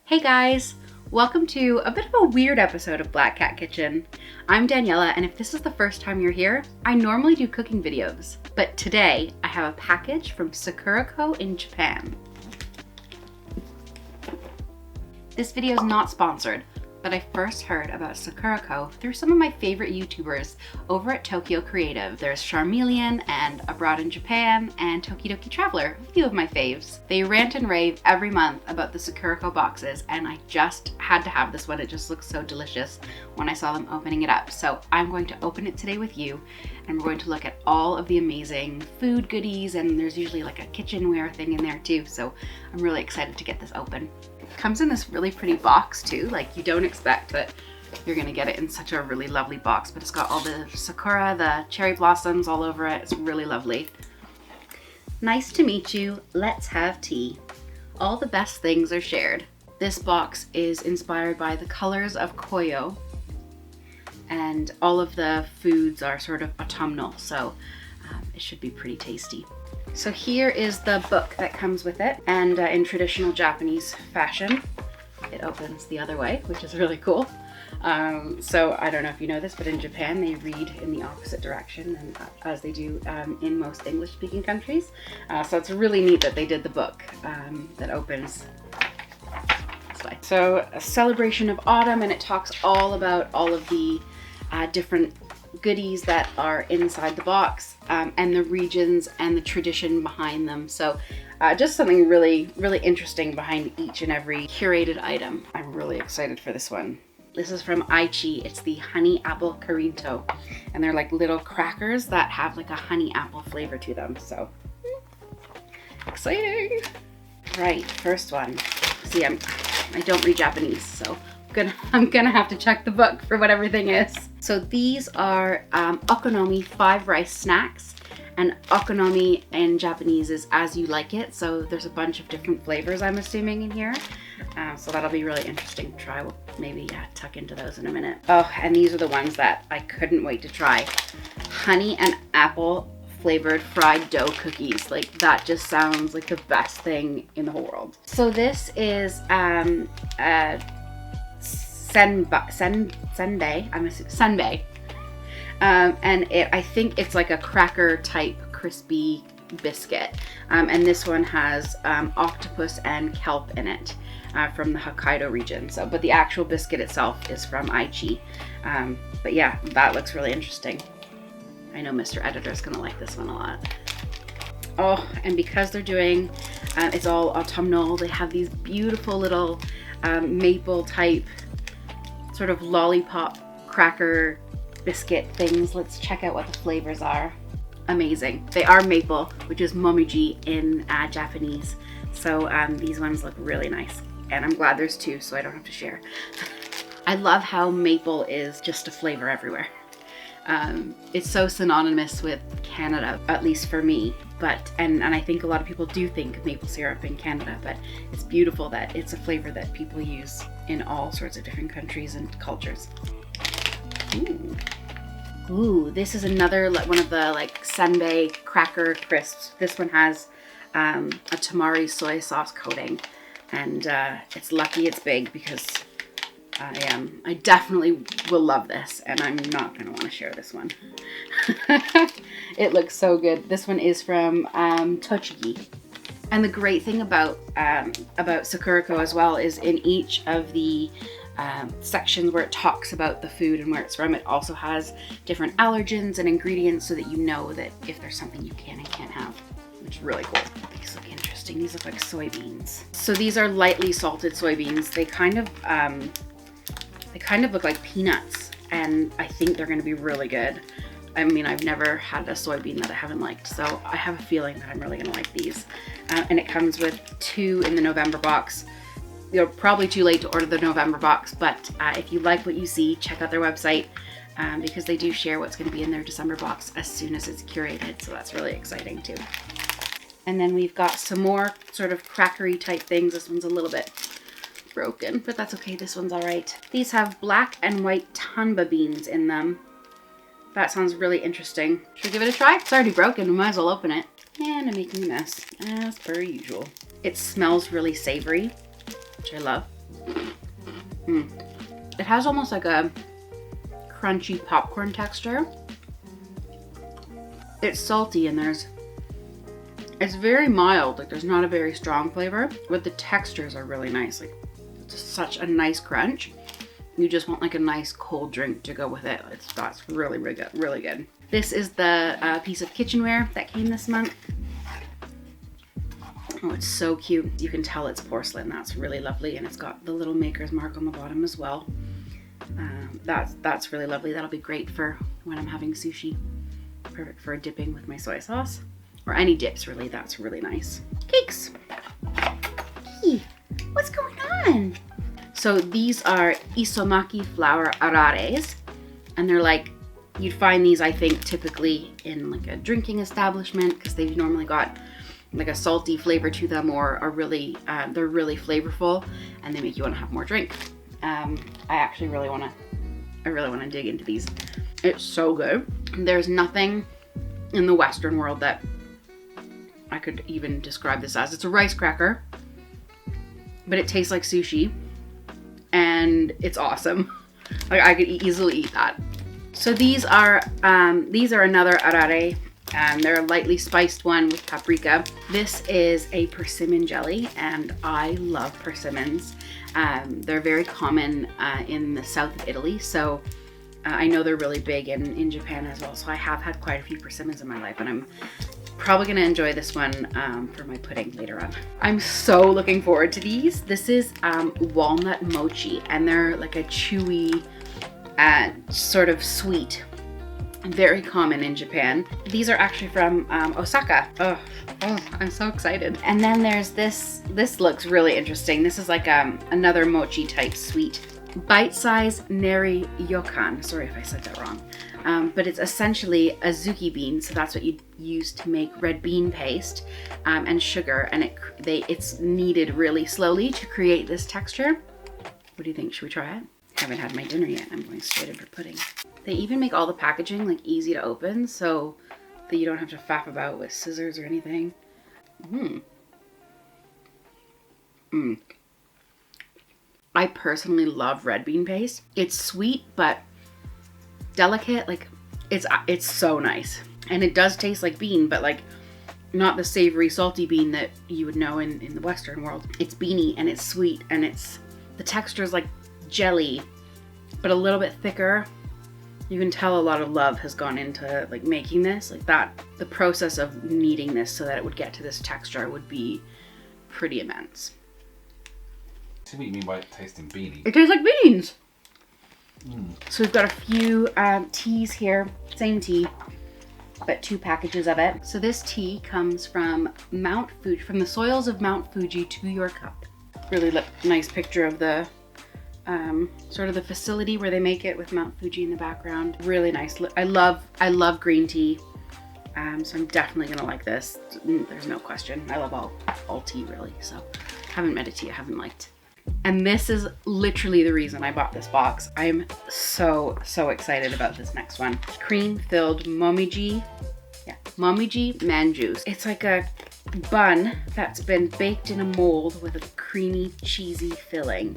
Hey guys! Welcome to a bit of a weird episode of Black Cat Kitchen. I'm Daniela, and if this is the first time you're here, I normally do cooking videos. But today, I have a package from SAKURACO in Japan. This video is not sponsored, but I first heard about SAKURACO through some of my favorite YouTubers over at Tokyo Creative. There's Charmeleon and Abroad in Japan and Tokidoki Traveler, a few of my faves. They rant and rave every month about the SAKURACO boxes, and I just had to have this one. It just looks so delicious when I saw them opening it up. So I'm going to open it today with you, and we're going to look at all of the amazing food goodies, and there's usually like a kitchenware thing in there too, so I'm really excited to get this open. It comes in this really pretty box too. Like, you don't expect that you're gonna get it in such a really lovely box, but it's got all the sakura, the cherry blossoms all over it. It's really lovely. Nice to meet you. Let's have tea. All the best things are shared. This box is inspired by the colors of Koyo, and all of the foods are sort of autumnal, so it should be pretty tasty. So here is the book that comes with it, and in traditional Japanese fashion, it opens the other way, which is really cool. So I don't know if you know this, but in Japan they read in the opposite direction, and as they do in most English-speaking countries. So it's really neat that they did the book that opens this way. So a celebration of autumn, and it talks all about all of the different goodies that are inside the box, and the regions and the tradition behind them. So just something really, really interesting behind each and every curated item. I'm really excited for this one. This is from Aichi. It's the honey apple karinto, and they're like little crackers that have like a honey apple flavor to them. So exciting. Right, first one. See, I don't read Japanese, so I'm gonna have to check the book for what everything is. So these are okonomi 5 rice snacks, and okonomi in Japanese is as you like it. So there's a bunch of different flavors, I'm assuming, in here. So that'll be really interesting to try. We'll maybe tuck into those in a minute. Oh, and these are the ones that I couldn't wait to try. Honey and apple flavored fried dough cookies. Like, that just sounds like the best thing in the whole world. So this is senbei, and I think it's like a cracker type crispy biscuit, and this one has octopus and kelp in it, from the Hokkaido region. So, but the actual biscuit itself is from Aichi. But yeah, that looks really interesting. I know Mr. Editor's gonna like this one a lot. Oh, and because they're doing, it's all autumnal, they have these beautiful little maple type sort of lollipop cracker biscuit things. Let's check out what the flavors are. Amazing. They are maple, which is momiji in Japanese. So these ones look really nice, and I'm glad there's two so I don't have to share. I love how maple is just a flavor everywhere. It's so synonymous with Canada, at least for me. But and I think a lot of people do think maple syrup in Canada, but it's beautiful that it's a flavor that people use in all sorts of different countries and cultures. Ooh, this is another one of the like senbei cracker crisps. This one has a tamari soy sauce coating, and it's lucky it's big because I definitely will love this, and I'm not going to want to share this one. It looks so good. This one is from Tochigi. And the great thing about SAKURACO as well is in each of the sections where it talks about the food and where it's from, it also has different allergens and ingredients so that you know that if there's something you can and can't have, which is really cool. These look interesting. These look like soybeans. So these are lightly salted soybeans. They kind of look like peanuts, and I think they're going to be really good. I mean, I've never had a soybean that I haven't liked, so I have a feeling that I'm really going to like these. And it comes with 2 in the November box. You're probably too late to order the November box, but if you like what you see, check out their website, because they do share what's going to be in their December box as soon as it's curated, so that's really exciting too. And then we've got some more sort of crackery type things. This one's a little bit broken, but that's okay. This one's all right. These have black and white tanba beans in them. That sounds really interesting. Should we give it a try? It's already broken. We might as well open it. And I'm making a mess, as per usual. It smells really savory, which I love. It has almost like a crunchy popcorn texture. It's salty and it's very mild, like there's not a very strong flavor, but the textures are really nice. Like it's such a nice crunch. You just want like a nice cold drink to go with it. That's really, really good, really good. This is the piece of kitchenware that came this month. Oh, it's so cute. You can tell it's porcelain. That's really lovely. And it's got the little maker's mark on the bottom as well. That's really lovely. That'll be great for when I'm having sushi. Perfect for dipping with my soy sauce. Or any dips, really. That's really nice. Cakes. Hey, what's going on? So these are isomaki flour arares. And they're like, you'd find these, I think, typically in like a drinking establishment because they've normally got like a salty flavor to them, or are really, they're really flavorful and they make you want to have more drink. I actually really want to dig into these. It's so good. There's nothing in the Western world that I could even describe this as. It's a rice cracker, but it tastes like sushi and it's awesome. Like I could easily eat that. So these are another arare. They're a lightly spiced one with paprika. This is a persimmon jelly, and I love persimmons. They're very common in the south of Italy, so I know they're really big in Japan as well. So I have had quite a few persimmons in my life, and I'm probably gonna enjoy this one for my pudding later on. I'm so looking forward to these. This is walnut mochi, and they're like a chewy, sort of sweet. Very common in Japan. These are actually from Osaka. Oh, I'm so excited. And then there's this looks really interesting. This is like another mochi type sweet. Bite-sized neri yokan. Sorry if I said that wrong. But it's essentially a azuki bean, so that's what you use to make red bean paste, and sugar, and it's kneaded really slowly to create this texture. What do you think? Should we try it? I haven't had my dinner yet. I'm going straight in for pudding. They even make all the packaging like easy to open so that you don't have to faff about with scissors or anything. I personally love red bean paste. It's sweet but delicate. Like it's so nice. And it does taste like bean, but like not the savory salty bean that you would know in the Western world. It's beany and it's sweet, and the texture is like jelly, but a little bit thicker. You can tell a lot of love has gone into like making this, like that. The process of kneading this so that it would get to this texture would be pretty immense. See what you mean by tasting beanie? It tastes like beans. So we've got a few teas here, same tea, but 2 packages of it. So this tea comes from Mount Fuji, from the soils of Mount Fuji to your cup. Really nice picture of the sort of the facility where they make it with Mount Fuji in the background. Really nice. I love green tea, so I'm definitely gonna like this. There's no question. I love all tea really, so haven't met a tea I haven't liked. And this is literally the reason I bought this box. I'm so excited about this next one. Cream-filled momiji manjus. It's like a bun that's been baked in a mold with a creamy, cheesy filling.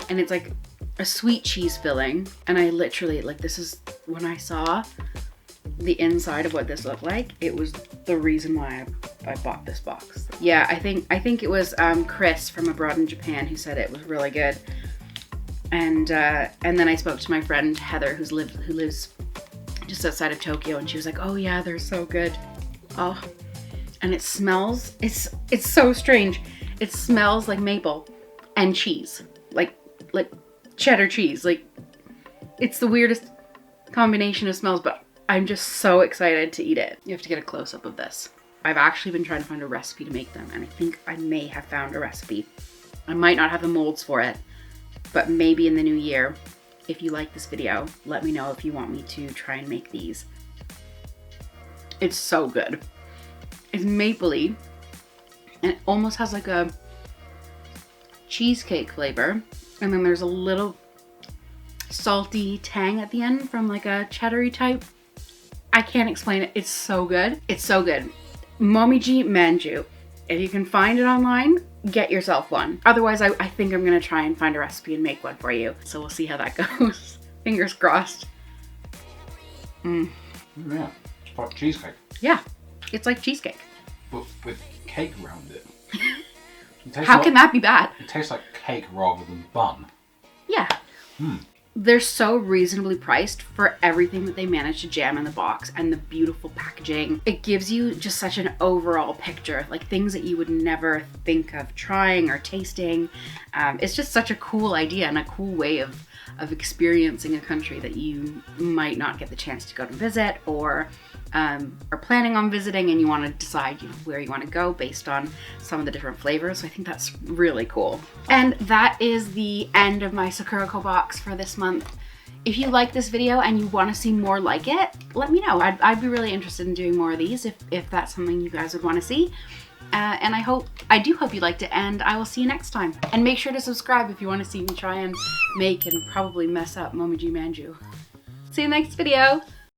And it's like a sweet cheese filling. And I literally, like, this is when I saw the inside of what this looked like, it was the reason why I bought this box. Yeah, I think it was Chris from abroad in Japan who said it was really good. And then I spoke to my friend Heather who lives just outside of Tokyo, and she was like, "Oh yeah, they're so good." Oh, and it smells. It's so strange. It smells like maple and cheese, like cheddar cheese. Like, it's the weirdest combination of smells, but I'm just so excited to eat it. You have to get a close-up of this. I've actually been trying to find a recipe to make them, and I think I may have found a recipe. I might not have the molds for it, but maybe in the new year. If you like this video, let me know if you want me to try and make these. It's so good. It's mapley, and it almost has like a cheesecake flavor. And then there's a little salty tang at the end from like a cheddary type. I can't explain it. It's so good. It's so good. Momiji manju. If you can find it online, get yourself one. Otherwise, I think I'm gonna try and find a recipe and make one for you. So we'll see how that goes. Fingers crossed. Yeah, it's like cheesecake. Yeah, it's like cheesecake. But with cake around it. How can that be bad? It tastes like cake rather than bun. Yeah. They're so reasonably priced for everything that they managed to jam in the box and the beautiful packaging. It gives you just such an overall picture, like things that you would never think of trying or tasting. It's just such a cool idea and a cool way of experiencing a country that you might not get the chance to go to visit, or are planning on visiting and you want to decide where you want to go based on some of the different flavors. So I think that's really cool. And that is the end of my SAKURACO box for this month. If you like this video and you want to see more like it, let me know. I'd be really interested in doing more of these if that's something you guys would want to see. And I do hope you liked it, and I will see you next time. And make sure to subscribe if you want to see me try and make and probably mess up Momiji Manju. See you next video.